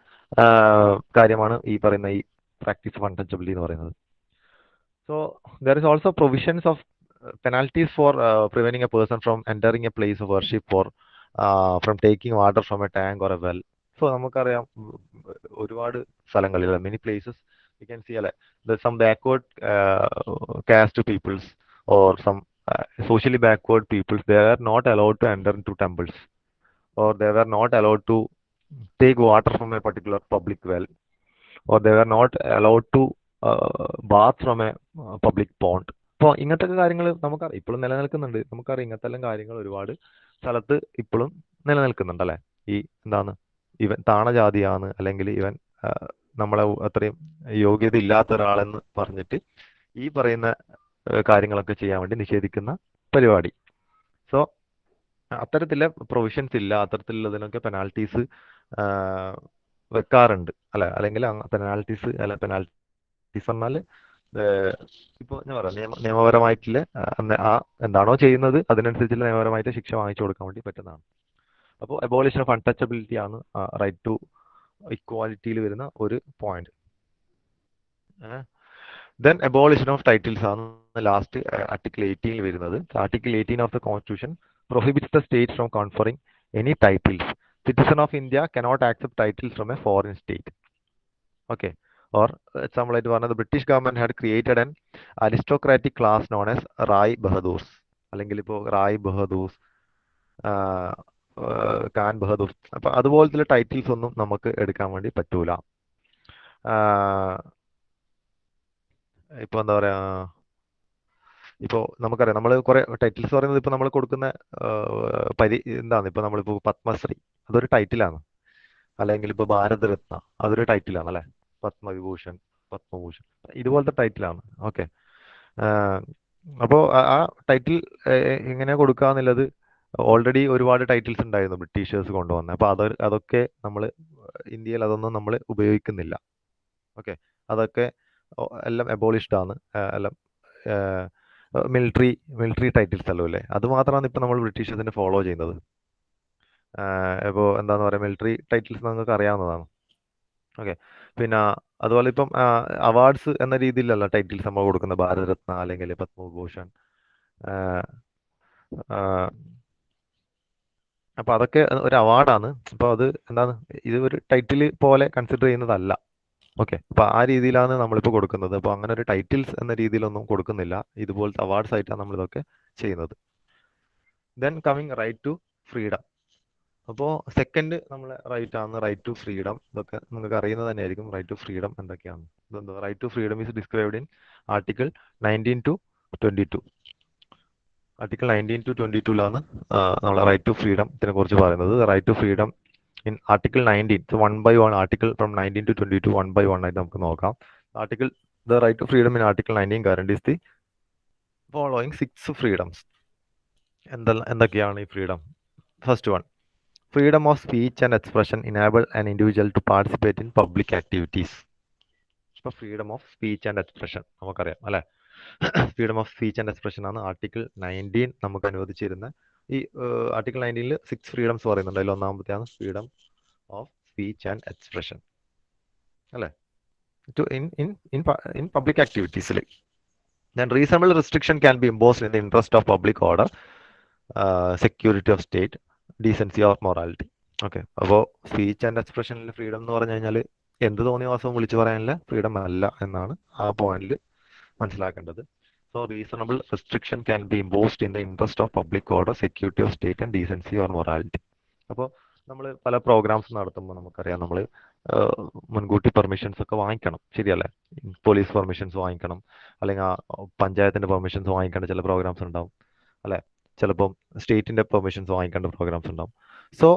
കാര്യമാണ് ഈ പറയുന്ന ഈ പ്രാക്ടീസ് ഓഫ് അൺടച്ചബിലിറ്റി എന്ന് പറയുന്നത്. So there is also provisions of penalties for preventing a person from entering a place of worship or from taking water from a tank or a well. So നമുക്കറിയാം ഒരുപാട് സ്ഥലങ്ങളിൽ, many places you can see, there's some backward caste peoples or some socially backward peoples. They are not allowed to enter into temples, or they were not allowed to take water from a particular public well, or they were not allowed to bath from a public pond. അപ്പോൾ ഇങ്ങനത്തെ കാര്യങ്ങൾ നമുക്കറിയാം ഇപ്പോഴും നിലനിൽക്കുന്നുണ്ട്. നമുക്കറിയാം ഇങ്ങനത്തെ എല്ലാം കാര്യങ്ങൾ ഒരുപാട് സ്ഥലത്ത് ഇപ്പോഴും നിലനിൽക്കുന്നുണ്ട്, അല്ലെ? ഈ എന്താണ് ഇവൻ താണജാതിയാണ്, അല്ലെങ്കിൽ ഇവൻ നമ്മളെ അത്രയും യോഗ്യത ഇല്ലാത്ത ഒരാളെന്ന് പറഞ്ഞിട്ട് ഈ പറയുന്ന കാര്യങ്ങളൊക്കെ ചെയ്യാൻ വേണ്ടി നിഷേധിക്കുന്ന പരിപാടി. സോ അത്തരത്തിലെ പ്രൊവിഷൻസ് ഇല്ല, അത്തരത്തിലുള്ളതിനൊക്കെ പെനാൽറ്റീസ് വെക്കാറുണ്ട്, അല്ലെ? അല്ലെങ്കിൽ പെനാൽറ്റീസ് പറഞ്ഞാൽ ഇപ്പോൾ ഞാൻ പറയാം, നിയമപരമായിട്ടുള്ള ആ എന്താണോ ചെയ്യുന്നത് അതിനനുസരിച്ചുള്ള നിയമപരമായിട്ട് ശിക്ഷ വാങ്ങിച്ചു കൊടുക്കാൻ വേണ്ടി പറ്റുന്നതാണ്. അപ്പോൾ അബോളിഷൻ ഓഫ് അൺടച്ചബിലിറ്റി ആണ് റൈറ്റ് ടു ഇക്വാലിറ്റിയിൽ വരുന്ന ഒരു point. Then abolition of titles ആണ് ലാസ്റ്റ് ആർട്ടിക്കിൾ 18 വരുന്നത്. Article 18 of the constitution prohibits the states from conferring any titles. Citizen of India cannot accept titles from a foreign state. Okay. Or example, the British government had created an aristocratic class known as Rai Bahadurs. അല്ലെങ്കിൽ ഇപ്പോൾ റായ് ബഹദൂർസ്, ഖാൻ ബഹദൂർ, അപ്പൊ അതുപോലത്തെ titles ഒന്നും നമുക്ക് എടുക്കാൻ വേണ്ടി പറ്റൂല. ഇപ്പൊ എന്താ പറയാ, ഇപ്പോൾ നമുക്കറിയാം നമ്മൾ കുറെ ടൈറ്റിൽസ് പറയുന്നത് ഇപ്പൊ നമ്മൾ കൊടുക്കുന്ന എന്താണ്, ഇപ്പൊ നമ്മളിപ്പോ പത്മശ്രീ അതൊരു ടൈറ്റിലാണ്, അല്ലെങ്കിൽ ഇപ്പൊ ഭാരതരത്ന അതൊരു ടൈറ്റിലാണ്, അല്ലെ? പത്മവിഭൂഷൺ, പത്മഭൂഷൺ ഇതുപോലത്തെ ടൈറ്റിലാണ്. ഓക്കെ. അപ്പോൾ ആ ടൈറ്റിൽ എങ്ങനെയാ കൊടുക്കുക എന്നുള്ളത് ഓൾറെഡി ഒരുപാട് ടൈറ്റിൽസ് ഉണ്ടായിരുന്നു ബ്രിട്ടീഷേഴ്സ് കൊണ്ടുവന്നത്. അപ്പൊ അതൊക്കെ നമ്മൾ ഇന്ത്യയിൽ അതൊന്നും നമ്മൾ ഉപയോഗിക്കുന്നില്ല. ഓക്കെ. അതൊക്കെ എല്ലാം അബോളിഷ്ഡ് ആണ്. എല്ലാം മിലിറ്ററി ടൈറ്റിൽസ് അല്ലോ, അല്ലേ? അത് മാത്രമാണ് ഇപ്പൊ നമ്മൾ ബ്രിട്ടീഷേഴ്സിനെ ഫോളോ ചെയ്യുന്നത്. ഇപ്പോൾ എന്താന്ന് പറയാ, മിലിറ്ററി ടൈറ്റിൽസ് നിങ്ങൾക്ക് അറിയാവുന്നതാണ്. ഓക്കെ. പിന്നെ അതുപോലെ ഇപ്പം അവാർഡ്സ് എന്ന രീതിയിലല്ല ടൈറ്റിൽസ് നമ്മൾ കൊടുക്കുന്നത്, ഭാരതരത്ന അല്ലെങ്കിൽ പത്മഭൂഷൺ. അപ്പൊ അതൊക്കെ ഒരു അവാർഡാണ്. അപ്പൊ അത് എന്താണ്, ഇത് ഒരു ടൈറ്റിൽ പോലെ കൺസിഡർ ചെയ്യുന്നതല്ല. ഓക്കെ. അപ്പൊ ആ രീതിയിലാണ് നമ്മളിപ്പോൾ കൊടുക്കുന്നത്. അപ്പൊ അങ്ങനെ ഒരു ടൈറ്റിൽസ് എന്ന രീതിയിലൊന്നും കൊടുക്കുന്നില്ല, ഇതുപോലത്തെ അവാർഡ്സ് ആയിട്ടാണ് നമ്മൾ ഇതൊക്കെ ചെയ്യുന്നത്. Then coming right to freedom. അപ്പോൾ സെക്കൻഡ് നമ്മളെ റൈറ്റ് ആണ് റൈറ്റ് ടു ഫ്രീഡം. ഇതൊക്കെ നിങ്ങൾക്ക് അറിയുന്നത് തന്നെയായിരിക്കും. റൈറ്റ് ടു ഫ്രീഡം എന്തൊക്കെയാണ്? Right to freedom is described in article 19 to 22. Article 19 to 22ലാണ് നമ്മളെ റൈറ്റ് ടു ഫ്രീഡം ഇതിനെ കുറിച്ച് പറയുന്നത്. Right to freedom in Article 19, so 1 by 1 article from 19 to 22 1 by 1 ആയിട്ട് നമുക്ക് നോക്കാം. Article, the right to freedom in Article 19 guarantees the following 6 freedoms. എന്തൊക്കെയാണ് ഈ freedom? First one, freedom of speech and expression enable an individual to participate in public activities. ഇപ്പൊ freedom of speech and expression നമുക്കറിയാം, അല്ലെ? Freedom of speech and expression ആണ് article 19 നമുക്ക് അനുവദിച്ചിരുന്ന. ഈ article 19ൽ 6 freedoms പറയുന്നുണ്ട്. അതിൽ ഒന്നാമത്തെയാണ് freedom of speech and expression, അല്ലെ? in public activities. Then reasonable restriction can be imposed in the interest of public order, security of state, decency or morality. Okay. അപ്പോൾ speech and എക്സ്പ്രഷനിൽ freedom എന്ന് പറഞ്ഞു കഴിഞ്ഞാൽ എന്ത് തോന്നിയ വാസവും വിളിച്ചു പറയാനുള്ള ഫ്രീഡം അല്ല എന്നാണ് ആ പോയിന്റിൽ മനസ്സിലാക്കേണ്ടത്. So reasonable restriction can be imposed in the interest of public order, security of state and decency or morality. അപ്പോൾ നമ്മൾ പല പ്രോഗ്രാംസ് നടത്തുമ്പോൾ നമുക്കറിയാം നമ്മൾ മുൻകൂട്ടി പെർമിഷൻസ് ഒക്കെ വാങ്ങിക്കണം, ശരിയല്ലേ? പോലീസ് പെർമിഷൻസ് വാങ്ങിക്കണം, അല്ലെങ്കിൽ പഞ്ചായത്തിന്റെ പെർമിഷൻസ് വാങ്ങിക്കേണ്ട ചില പ്രോഗ്രാംസ് ഉണ്ടാവും, അല്ലെ? ചിലപ്പം സ്റ്റേറ്റിൻ്റെ പെർമിഷൻസ് വാങ്ങിക്കേണ്ട പ്രോഗ്രാംസ് ഉണ്ടാവും. So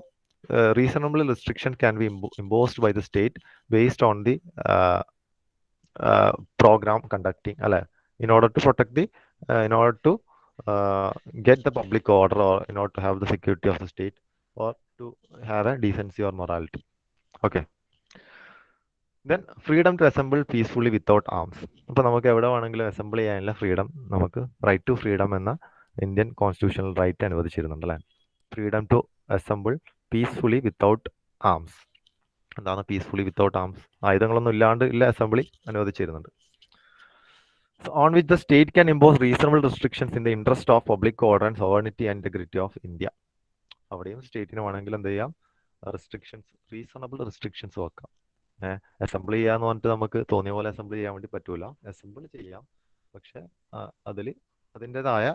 reasonable restriction can be imposed by the state based on the program conducting, in order to protect the in order to get the public order, or in order to have the security of the state, or to have a decency or morality. Okay. Then freedom to assemble peacefully without arms. അപ്പോൾ നമുക്ക് എവിടെ വേണമെങ്കിലും assemble ചെയ്യാനുള്ള freedom നമുക്ക് right to freedom എന്ന Indian constitutional right അനുവദിച്ചിരുന്നുണ്ട് അല്ലേ. Freedom to assemble peacefully without arms. എന്താണ് പീസ്ഫുള്ളി വിത്തൗട്ട് ആംസ്? ആയുധങ്ങളൊന്നും ഇല്ലാണ്ട് ഇല്ല അസംബ്ലി അനുവദിച്ചിരുന്നുണ്ട്. On which the state can impose reasonable restrictions in the interest of public order and sovereignty and integrity of India. അവിടെയും സ്റ്റേറ്റിന് വേണമെങ്കിൽ എന്ത് ചെയ്യാം, റെസ്ട്രിക്ഷൻസ്, റീസണബിൾ റെസ്ട്രിക്ഷൻസ് വെക്കാം. അസംബിൾ ചെയ്യാന്ന് പറഞ്ഞിട്ട് നമുക്ക് തോന്നിയ പോലെ അസംബിൾ ചെയ്യാൻ വേണ്ടി പറ്റൂല. അസംബിൾ ചെയ്യാം, പക്ഷെ അതിൽ അതിൻ്റെതായ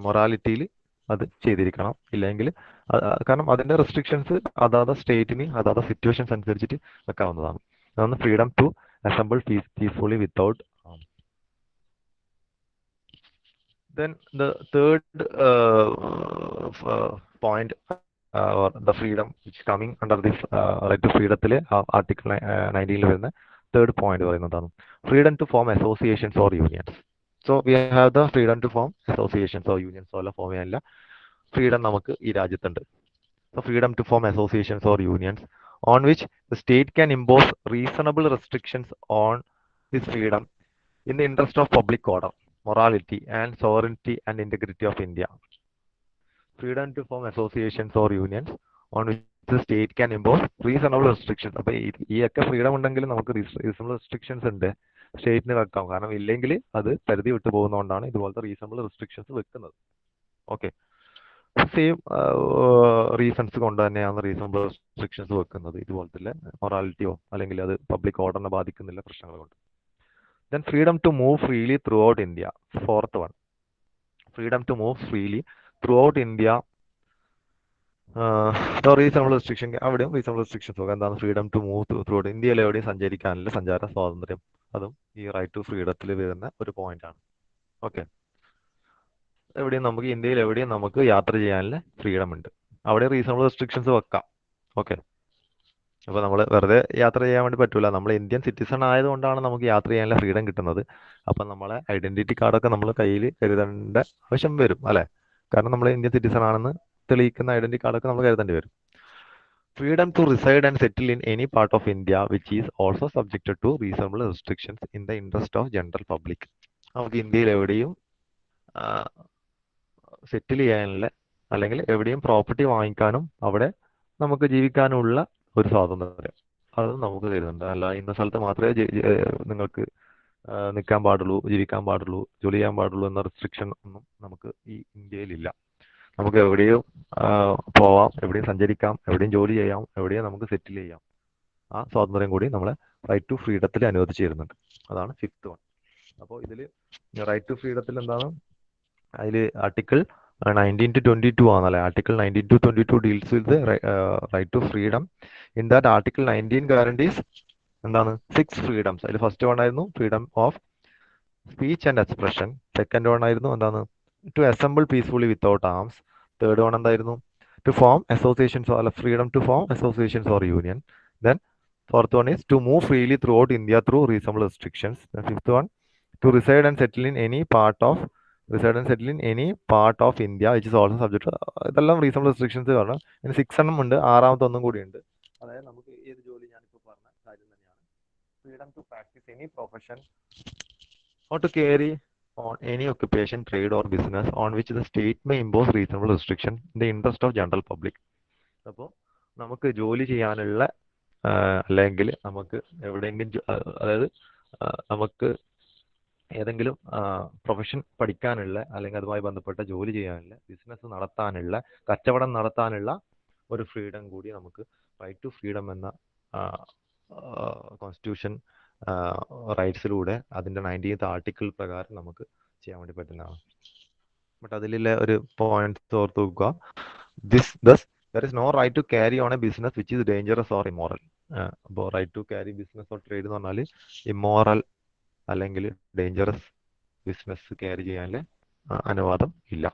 മൊറാലിറ്റിയിൽ അത് ചെയ്തിരിക്കണം. ഇല്ലെങ്കിൽ കാരണം അതിൻ്റെ റെസ്ട്രിക്ഷൻസ് അതാത് സ്റ്റേറ്റിന് അതാത് സിറ്റുവേഷൻസ് അനുസരിച്ചിട്ട് വെക്കാവുന്നതാണ്. അതാണ് freedom to assemble peacefully without arms. Then the third point, or the freedom which coming under this right to freedom, article 19 വരുന്ന third point പറയുന്നതാണ് freedom to form associations or unions. So we have the freedom to form associations or unions. പോലെ form ചെയ്യാനുള്ള freedom നമുക്ക് ഈ രാജ്യത്തുണ്ട്. So freedom to form associations or unions on which the state can impose reasonable restrictions on this freedom in the interest of public order, morality and sovereignty and integrity of India. Freedom to form associations or unions on which the state can impose reasonable restrictions. അപ്പോൾ ഈ ഒക്കെ freedom ഉണ്ടെങ്കിൽ നമുക്ക് reasonable restrictions ഉണ്ട് സ്റ്റേറ്റിന് വെക്കാം. കാരണം ഇല്ലെങ്കിൽ അത് പരിധി വിട്ടു പോകുന്നതുകൊണ്ടാണ് ഇതുപോലത്തെ റീസണബിൾ റെസ്ട്രിക്ഷൻസ് വെക്കുന്നത്. ഓക്കെ, സെയിം റീസൺസ് കൊണ്ട് തന്നെയാണ് റീസണബിൾ റെസ്ട്രിക്ഷൻസ് വെക്കുന്നത്. ഇതുപോലത്തെ മൊറാലിറ്റിയോ അല്ലെങ്കിൽ അത് പബ്ലിക് ഓർഡറിനെ ബാധിക്കുന്നില്ല പ്രശ്നങ്ങൾ കൊണ്ട്. Then freedom to move freely throughout India. Fourth one, freedom to move freely throughout India. Reasonable restriction, അവിടെയും റീസണബിൾ റെസ്ട്രിക്ഷൻസ് നോക്കാം. എന്താണ് ഫ്രീഡം ടു മൂവ് ത്രൂഔട്ട് ഇന്ത്യയിൽ എവിടെയും സഞ്ചരിക്കാനുള്ള സഞ്ചാര സ്വാതന്ത്ര്യം, അതും ഈ റൈറ്റ് ടു ഫ്രീഡത്തിൽ വരുന്ന ഒരു പോയിന്റ് ആണ്. ഓക്കെ, എവിടെയും നമുക്ക് ഇന്ത്യയിൽ എവിടെയും നമുക്ക് യാത്ര ചെയ്യാനുള്ള ഫ്രീഡം ഉണ്ട്. അവിടെ റീസണബിൾ റെസ്ട്രിക്ഷൻസ് വെക്കാം. ഓക്കെ, അപ്പോൾ നമ്മൾ വെറുതെ യാത്ര ചെയ്യാൻ വേണ്ടി പറ്റൂല. നമ്മൾ ഇന്ത്യൻ സിറ്റിസൺ ആയതുകൊണ്ടാണ് നമുക്ക് യാത്ര ചെയ്യാനുള്ള ഫ്രീഡം കിട്ടുന്നത്. അപ്പം നമ്മളെ ഐഡന്റിറ്റി കാർഡൊക്കെ നമ്മൾ കയ്യിൽ കരുതേണ്ട ആവശ്യം വരും അല്ലേ. കാരണം നമ്മൾ ഇന്ത്യൻ സിറ്റിസൺ ആണെന്ന് തെളിയിക്കുന്ന ഐഡന്റിറ്റി കാർഡൊക്കെ നമ്മൾ കരുതേണ്ടി വരും. Freedom to reside and settle in any part of India which is also subjected to reasonable restrictions in the interest of general public. നമുക്ക് ഇന്ത്യയിൽ എവിടെയും സെറ്റിൽ ചെയ്യാനുള്ള അല്ലെങ്കിൽ എവിടെയും പ്രോപ്പർട്ടി വാങ്ങിക്കാനും അവിടെ നമുക്ക് ജീവിക്കാനുള്ള ഒരു സ്വാതന്ത്ര്യം അത് നമുക്ക് തരുന്നുണ്ട്. അല്ല ഇന്ന സ്ഥലത്ത് മാത്രമേ നിങ്ങൾക്ക് നിൽക്കാൻ പാടുള്ളൂ, ജീവിക്കാൻ പാടുള്ളൂ, ജോലി ചെയ്യാൻ പാടുള്ളൂ എന്ന റെസ്ട്രിക്ഷൻ ഒന്നും നമുക്ക് ഈ ഇന്ത്യയിലില്ല. നമുക്ക് എവിടെയും പോവാം, എവിടെയും സഞ്ചരിക്കാം, എവിടെയും ജോലി ചെയ്യാം, എവിടെയും നമുക്ക് സെറ്റിൽ ചെയ്യാം. ആ സ്വാതന്ത്ര്യം കൂടി നമ്മളെ റൈറ്റ് ടു ഫ്രീഡത്തിൽ അനുവദിച്ചു തരുന്നുണ്ട്. അതാണ് ഫിഫ്ത്ത് വൺ. അപ്പോൾ ഇതിൽ റൈറ്റ് ടു ഫ്രീഡത്തിൽ എന്താണ്, അതിൽ ആർട്ടിക്കിൾ 19 to 22 ആണല്ലേ. ആർട്ടിക്കിൾ 19 to 22 deals with right to freedom. In that article 19 guarantees എന്താണ് 6 ഫ്രീഡംസ്. അതിൽ ഫസ്റ്റ് വൺ ആയിരുന്നു freedom of speech and expression. Second one ആയിരുന്നു എന്താണ് to assemble peacefully without arms. Third one എന്തായിരുന്നു ടു ഫോം അസോസിയേഷൻസ്, അല്ല freedom to form associations or union. Then fourth one is to move freely throughout India through reasonable restrictions. Fifth one to reside and settle in any part of India which is also subject. ഇതെല്ലാം reasonable restrictions കാരണം. ഇനി 6 എണ്ണം ഉണ്ട്, ആറാമത്തെ ഒന്നും കൂടി ഉണ്ട്. അതായത് നമുക്ക് ഏത് ജോലി ഞാനിപ്പോൾ പറഞ്ഞ കാര്യം തന്നെയാണ്. Freedom to practice any profession or to carry on any occupation, trade or business on which the state may impose reasonable restriction in the interest of general public. അപ്പോൾ നമുക്ക് ജോലി ചെയ്യാനുള്ള അല്ലെങ്കിൽ നമുക്ക് എവിടെയെങ്കിലും അതായത് നമുക്ക് ഏതെങ്കിലും പ്രൊഫഷൻ പഠിക്കാനുള്ള അല്ലെങ്കിൽ അതുമായി ബന്ധപ്പെട്ട ജോലി ചെയ്യാനുള്ള, ബിസിനസ് നടത്താനുള്ള, കച്ചവടം നടത്താനുള്ള ഒരു ഫ്രീഡം കൂടി നമുക്ക് റൈറ്റ് ടു ഫ്രീഡം എന്ന കോൺസ്റ്റിറ്റ്യൂഷൻ റൈറ്റ്സിലൂടെ അതിൻ്റെ 19th ആർട്ടിക്കിൾ പ്രകാരം നമുക്ക് ചെയ്യാൻ വേണ്ടി പറ്റുന്നതാണ്. ബട്ട് അതിലുള്ള ഒരു പോയിന്റ് ഓർത്ത് വെക്കുക. there is no right to carry on a business which is dangerous or immoral. അപ്പോൾ right to carry business or trade എന്ന് പറഞ്ഞാൽ ഇമ്മോറൽ അല്ലെങ്കിൽ ഡേഞ്ചറസ് ബിസിനസ് ക്യാരി ചെയ്യാനുള്ള അനുവാദം ഇല്ല.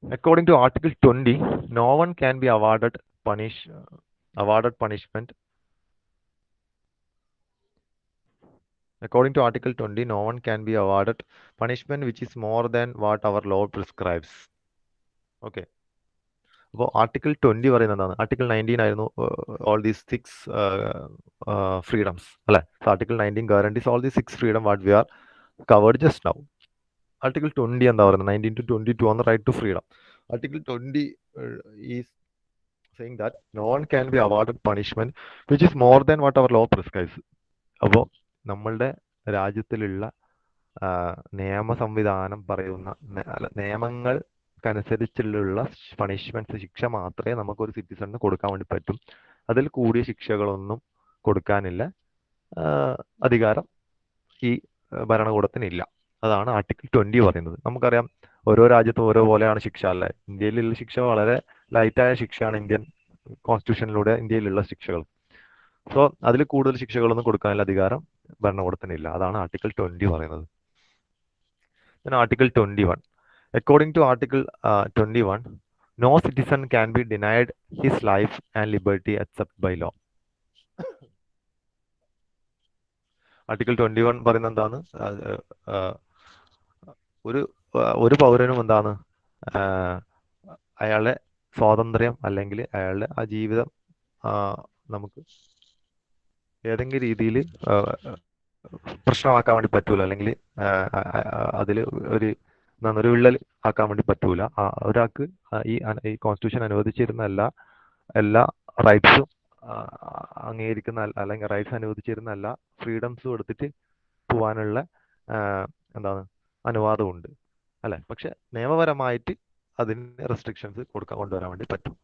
According to Article 20, no one can be awarded punishment. According to Article 20, no one can be awarded punishment which is more than what our law prescribes. Okay. അപ്പോൾ article 20 പറയുന്നത് എന്താണ്? Article 19 ആയിരുന്നു all these 6 freedoms അല്ലേ? So article 19 guarantees all these 6 freedom what we are covered just now. Article 20 എന്താ പറയുന്നത്? 19 to 22 on the right to freedom. Article 20 is saying that no one can be awarded punishment which is more than what our law prescribes. അപ്പോൾ നമ്മളുടെ രാജ്യത്തിലുള്ള നിയമ സംവിധാനം പറയുന്ന നിയമങ്ങൾക്കനുസരിച്ചുള്ള punishments, ശിക്ഷ മാത്രമേ നമുക്കൊരു സിറ്റിസണിന് കൊടുക്കാൻ വേണ്ടി പറ്റും. അതിൽ കൂടിയ ശിക്ഷകളൊന്നും കൊടുക്കാനില്ല അധികാരം ഈ ഭരണകൂടത്തിനില്ല. അതാണ് ആർട്ടിക്കിൾ 20 പറയുന്നത്. നമുക്കറിയാം ഓരോ രാജ്യത്തും ഓരോ പോലെയാണ് ശിക്ഷ അല്ലേ? ഇന്ത്യയിലുള്ള ശിക്ഷ വളരെ ലൈറ്റായ ശിക്ഷയാണ് ഇന്ത്യൻ കോൺസ്റ്റിറ്റ്യൂഷനിലൂടെ ഇന്ത്യയിലുള്ള ശിക്ഷകൾ. സോ അതിൽ കൂടുതൽ ശിക്ഷകളൊന്നും കൊടുക്കാനുള്ള അധികാരം ഭരണകൂടത്തിനില്ല. അതാണ് ആർട്ടിക്കിൾ 20 പറയുന്നത്. Article 21. According to Article 21, no citizen can be denied his life and liberty except by law. Article 21 പറയുന്നത് എന്താണ്? ഒരു പൗരനും എന്താണ് അയാളുടെ സ്വാതന്ത്ര്യം അല്ലെങ്കിൽ അയാളുടെ ആ ജീവിതം നമുക്ക് ഏതെങ്കിലും രീതിയിൽ പ്രശ്നമാക്കാൻ വേണ്ടി പറ്റൂല, അല്ലെങ്കിൽ അതിൽ ഒരു വിള്ളൽ ആക്കാൻ വേണ്ടി പറ്റൂല. ഒരാൾക്ക് ഈ കോൺസ്റ്റിറ്റ്യൂഷൻ അനുവദിച്ചിരുന്ന എല്ലാ റൈറ്റ്സും അംഗീകരിക്കുന്ന അല്ലെങ്കിൽ റൈറ്റ്സ് അനുവദിച്ചിരുന്ന എല്ലാ ഫ്രീഡംസും എടുത്തിട്ട് പോവാനുള്ള അനുവാദമുണ്ട് അല്ലെ? പക്ഷെ നിയമപരമായിട്ട് അതിന് റെസ്ട്രിക്ഷൻസ് കൊണ്ടുവരാൻ വേണ്ടി പറ്റും.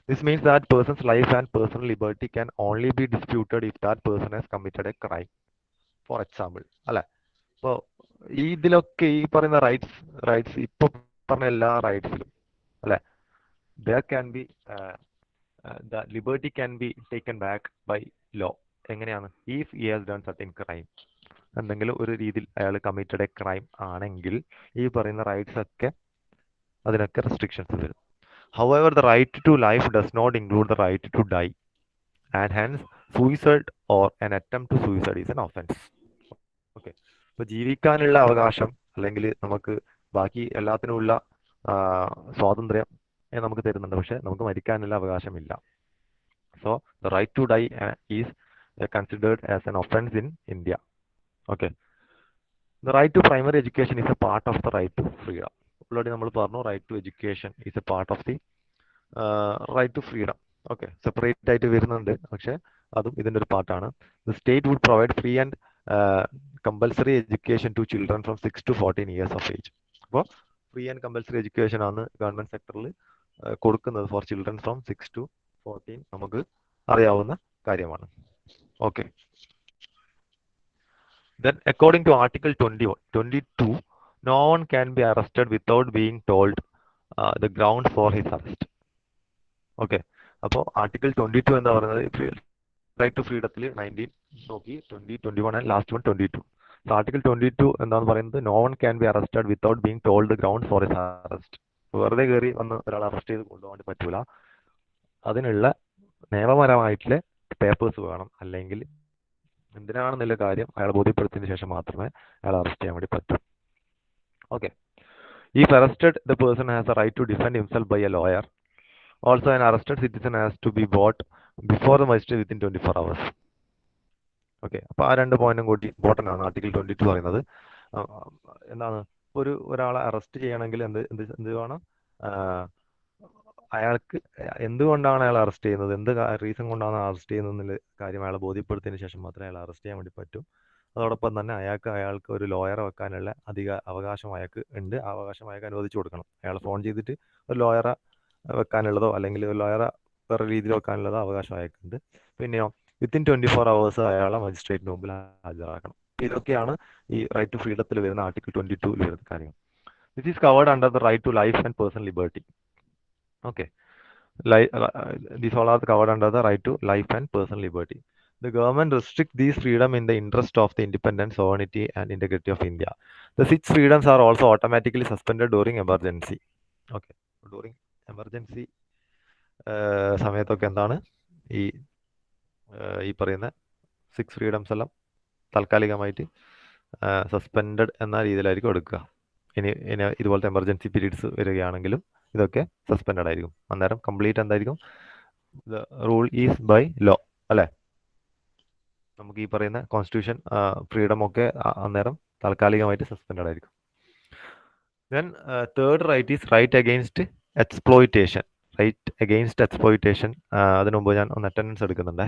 This means that person's life and personal liberty can only be disputed if that person has committed a crime. For example, അല്ലെ? അപ്പോൾ ഇതിലൊക്കെ ഈ പറയുന്ന റൈറ്റ്സ് ഇപ്പൊ പറഞ്ഞ എല്ലാ റൈറ്റ്സിലും അല്ലെ, there can be the liberty can be taken back by law. എങ്ങനെയാണ്? If he has done certain crime, എന്തെങ്കിലും ഒരു രീതിയിൽ അയാൾ കമ്മിറ്റഡ് എ ക്രൈം ആണെങ്കിൽ ഈ പറയുന്ന റൈറ്റ്സ് ഒക്കെ അതിനൊക്കെ റെസ്ട്രിക്ഷൻസ് വരും. However, the right to life does not include the right to die, and hence suicide or an attempt to suicide is an offense. Okay. അപ്പോൾ ജീവിക്കാനുള്ള അവകാശം അല്ലെങ്കിൽ നമുക്ക് ബാക്കി എല്ലാത്തിനുമുള്ള സ്വാതന്ത്ര്യം നമുക്ക് തരുന്നുണ്ട്, പക്ഷെ നമുക്ക് മരിക്കാനുള്ള അവകാശമില്ല. So the right to die is considered as an offense in India. Okay. The right to primary education is a part of the right to freedom. Already നമ്മൾ പറഞ്ഞു right to education is a part of the right to freedom. Okay, separate ആയിട്ട് വരുന്നുണ്ട്, പക്ഷെ അതും ഇതിൻ്റെ ഒരു പാർട്ടാണ്. The state would provide free and compulsory education to children from 6 to 14 years of age. അപ്പോൾ ഫ്രീ ആൻഡ് കമ്പൽസറി എഡ്യൂക്കേഷൻ ആണ് government സെക്ടറിൽ കൊടുക്കുന്നത് ഫോർ ചിൽഡ്രൻ ഫ്രം 6 to 14. നമുക്ക് അറിയാവുന്ന കാര്യമാണ്. Okay. Then according to Article 22, no one can be arrested without being told the ground for his arrest. Okay. അപ്പോൾ article 22 എന്താ പറയുന്നത്? റൈറ്റ് ടു ഫ്രീഡത്തിൽ 19 നോക്കി, 20, 21 and last one 22. So article 22 എന്താണെന്ന് പറയുന്നത്, no one can be arrested without being told the ground for his arrest. വെറുതെ കയറി വന്ന് ഒരാൾ അറസ്റ്റ് ചെയ്ത് കൊണ്ടുപോകാൻ പറ്റൂല. അതിനുള്ള നിയമപരമായിട്ടുള്ള പേപ്പേഴ്സ് വേണം, അല്ലെങ്കിൽ എന്തിനാണെന്നുള്ള കാര്യം അയാൾ ബോധ്യപ്പെടുത്തിയതിനു ശേഷം മാത്രമേ അയാൾ അറസ്റ്റ് ചെയ്യാൻ വേണ്ടി പറ്റൂ. Okay. If arrested, the person has a right to defend himself by a lawyer. Also, an arrested citizen has to be brought before the magistrate within 24 hours. Okay. അപ്പോൾ ആ 2 പോയിന്റും കൂടി ഇമ്പോർട്ടൻ്റ് ആണ് ആർട്ടിക്കിൾ 22 പറയുന്നത്. എന്താണ്, ഒരാളെ അറസ്റ്റ് ചെയ്യണമെങ്കിൽ എന്ത് വേണം? അയാൾക്ക് എന്തുകൊണ്ടാണ് അയാൾ അറസ്റ്റ് ചെയ്യുന്നത്, എന്ത് റീസൺ കൊണ്ടാണ് അറസ്റ്റ് ചെയ്യുന്നത് എന്നുള്ള കാര്യം അയാളെ ബോധ്യപ്പെടുത്തിയതിനു ശേഷം മാത്രമേ അയാൾ അറസ്റ്റ് ചെയ്യാൻ വേണ്ടി പറ്റൂ. അതോടൊപ്പം തന്നെ അയാൾക്ക് ഒരു ലോയറെ വെക്കാനുള്ള അവകാശം അയാൾക്ക് ഉണ്ട്. ആ അവകാശം അയാൾക്ക് അനുവദിച്ചു കൊടുക്കണം. അയാൾ ഫോൺ ചെയ്തിട്ട് ഒരു ലോയറെ വെക്കാനുള്ളതോ അല്ലെങ്കിൽ ഒരു ലോയറെ വേറെ രീതിയിൽ വെക്കാനുള്ളതോ അവകാശം അയാൾക്കുണ്ട്. പിന്നെയോ വിത്തിൻ 24 hours അയാളെ മജിസ്ട്രേറ്റിന് മുമ്പിൽ ഹാജരാക്കണം. ഇതൊക്കെയാണ് ഈ റൈറ്റ് ടു ഫ്രീഡത്തിൽ വരുന്ന ആർട്ടിക്കിൾ 22 വരുന്ന കാര്യങ്ങൾ. This is covered under the right to life and personal liberty. Okay. These all are covered under the right to life and personal liberty. The government restricts these freedom in the interest of the independence, sovereignty and integrity of India. The 6 freedoms are also automatically suspended during emergency. Okay, during emergency സമയത്തൊക്കെ എന്താണ് ഈ ഈ പറയുന്ന 6 freedoms എല്ലാം താൽക്കാലികമായിട്ട് suspended എന്ന രീതിയിലായിരിക്കും എടുക്കുക. ഇനി ഇതുപോലത്തെ എമർജൻസി പീരീഡ്സ് വരികയാണെങ്കിലും ഇതൊക്കെ സസ്പെൻഡഡ് ആയിരിക്കും. അന്നേരം കംപ്ലീറ്റ് എന്തായിരിക്കും, the rule is by law അല്ലേ. നമുക്ക് ഈ പറയുന്ന കോൺസ്റ്റിറ്റ്യൂഷൻ ഫ്രീഡം ഒക്കെ അന്നേരം താൽക്കാലികമായിട്ട് സസ്പെൻഡഡ് ആയിരിക്കും. Then third right is right against exploitation. Right against exploitation. അതിനു മുമ്പ് ഞാൻ ഒന്ന് അറ്റൻഡൻസ് എടുക്കുന്നുണ്ടേ.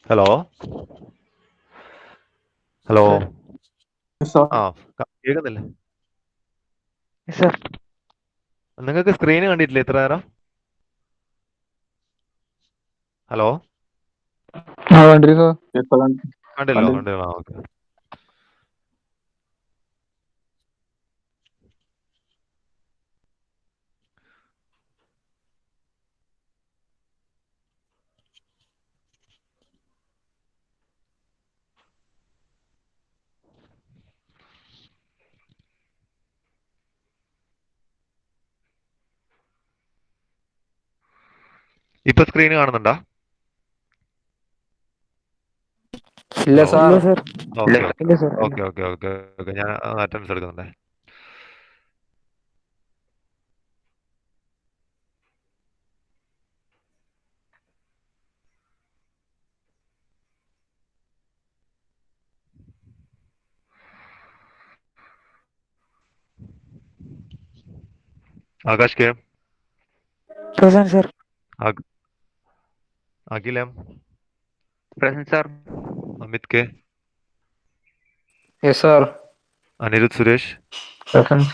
Hello hello Yes, sir. ആ കേൾക്കുന്നില്ലേ? Yes, sir. നിങ്ങൾക്ക് സ്ക്രീന് കണ്ടിട്ടില്ലേ ഇത്ര നേരം? Hello Yes, sir. കണ്ടല്ലോ കണ്ടല്ലോ. ഓക്കെ. ഇപ്പൊ സ്ക്രീന് കാണുന്നുണ്ടോ? ഇല്ല ഹലോ. സാർ. ഓക്കെ ഇല്ല sir. Okay okay okay okay ഞാൻ അറ്റൻഡൻസ് എടുക്കുന്നുണ്ടേ. Akash K, Present sir. Akhil M, Present sir. Amit K, Yes sir. Anirudh Suresh, Present.